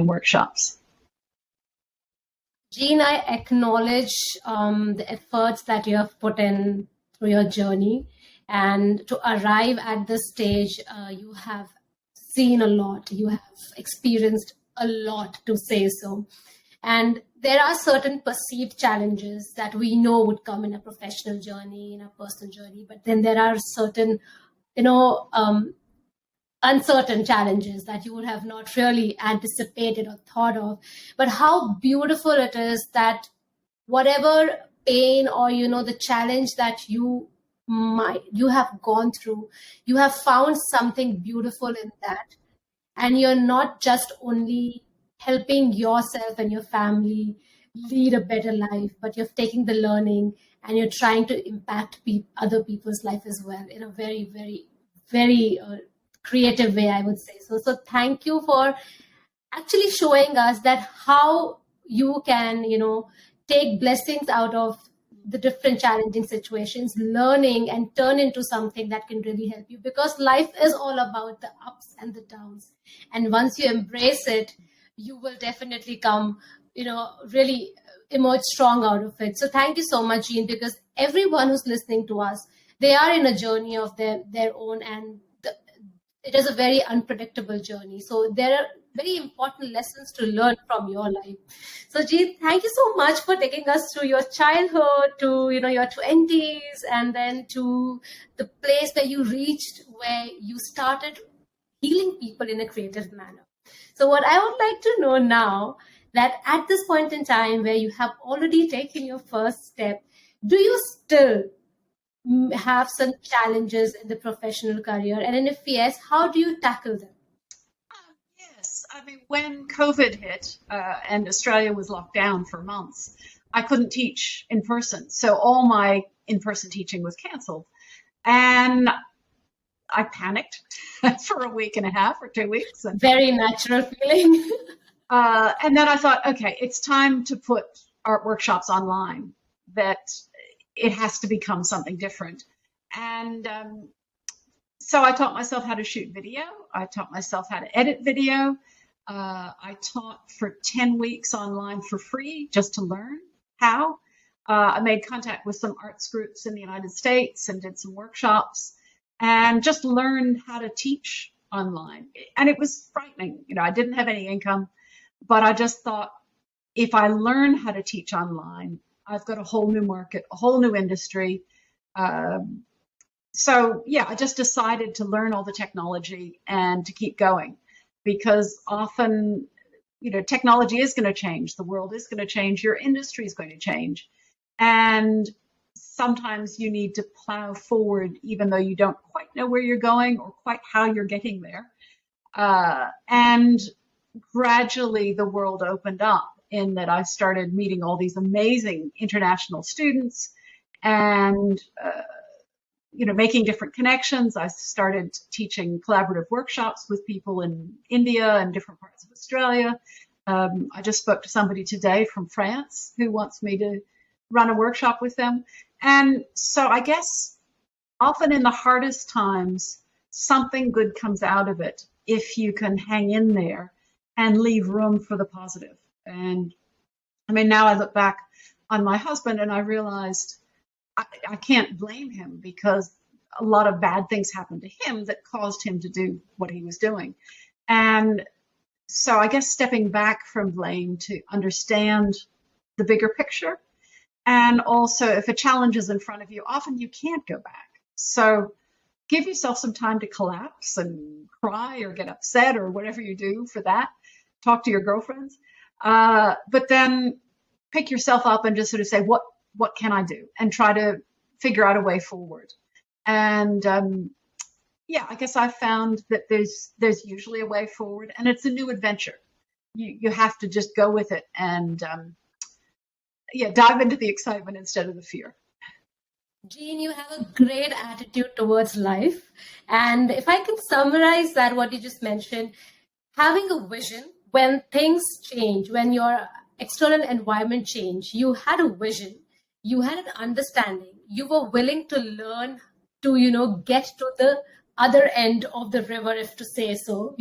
workshops. Jean, I acknowledge the efforts that you have put in through your journey, and to arrive at this stage, you have seen a lot, you have experienced a lot, to say so. And there are certain perceived challenges that we know would come in a professional journey, in a personal journey, but then there are certain, uncertain challenges that you would have not really anticipated or thought of. But how beautiful it is that whatever pain or the challenge that you have gone through, you have found something beautiful in that, and you're not just only helping yourself and your family lead a better life, but you're taking the learning and you're trying to impact other people's life as well in a very, very, very creative way, I would say. So thank you for actually showing us that how you can, take blessings out of the different challenging situations, learning and turn into something that can really help you, because life is all about the ups and the downs. And once you embrace it, you will definitely come, really emerge strong out of it. So thank you so much, Jean, because everyone who's listening to us, they are in a journey of their own, and it is a very unpredictable journey. So there are very important lessons to learn from your life. So Jean, thank you so much for taking us through your childhood to, your 20s, and then to the place where you reached, where you started healing people in a creative manner. So what I would like to know now, that at this point in time where you have already taken your first step, do you still have some challenges in the professional career? And if yes, how do you tackle them? Yes, I mean, when COVID hit and Australia was locked down for months, I couldn't teach in person. So all my in-person teaching was canceled. And I panicked for a week and a half or 2 weeks. Very natural feeling. And then I thought, okay, it's time to put art workshops online, that it has to become something different. And so I taught myself how to shoot video. I taught myself how to edit video. I taught for 10 weeks online for free just to learn how. I made contact with some arts groups in the United States and did some workshops and just learned how to teach online. And it was frightening. I didn't have any income, but I just thought, if I learn how to teach online, I've got a whole new market, a whole new industry. So yeah, I just decided to learn all the technology and to keep going, because often, technology is going to change. The world is going to change. Your industry is going to change. And sometimes you need to plow forward, even though you don't quite know where you're going or quite how you're getting there. And gradually the world opened up, in that I started meeting all these amazing international students and, making different connections. I started teaching collaborative workshops with people in India and different parts of Australia. I just spoke to somebody today from France who wants me to run a workshop with them. And so I guess often in the hardest times, something good comes out of it if you can hang in there and leave room for the positive. And I mean, now I look back on my husband and I realized I can't blame him, because a lot of bad things happened to him that caused him to do what he was doing. And so I guess stepping back from blame to understand the bigger picture. And also, if a challenge is in front of you, often you can't go back. So give yourself some time to collapse and cry or get upset or whatever you do for that. Talk to your girlfriends. But then pick yourself up and just sort of say, what can I do? And try to figure out a way forward. And yeah, I guess I found that there's usually a way forward, and it's a new adventure. You have to just go with it and dive into the excitement instead of the fear. Jean, you have a great attitude towards life. And if I can summarize that, what you just mentioned, having a vision when things change, when your external environment change, you had a vision, you had an understanding, you were willing to learn to, get to the other end of the river, if to say so,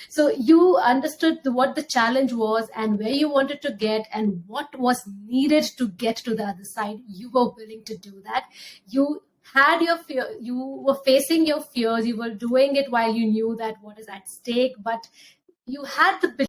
so you understood what the challenge was and where you wanted to get and what was needed to get to the other side. You were willing to do that. You had your fear, you were facing your fears, you were doing it while you knew that what is at stake, but you had the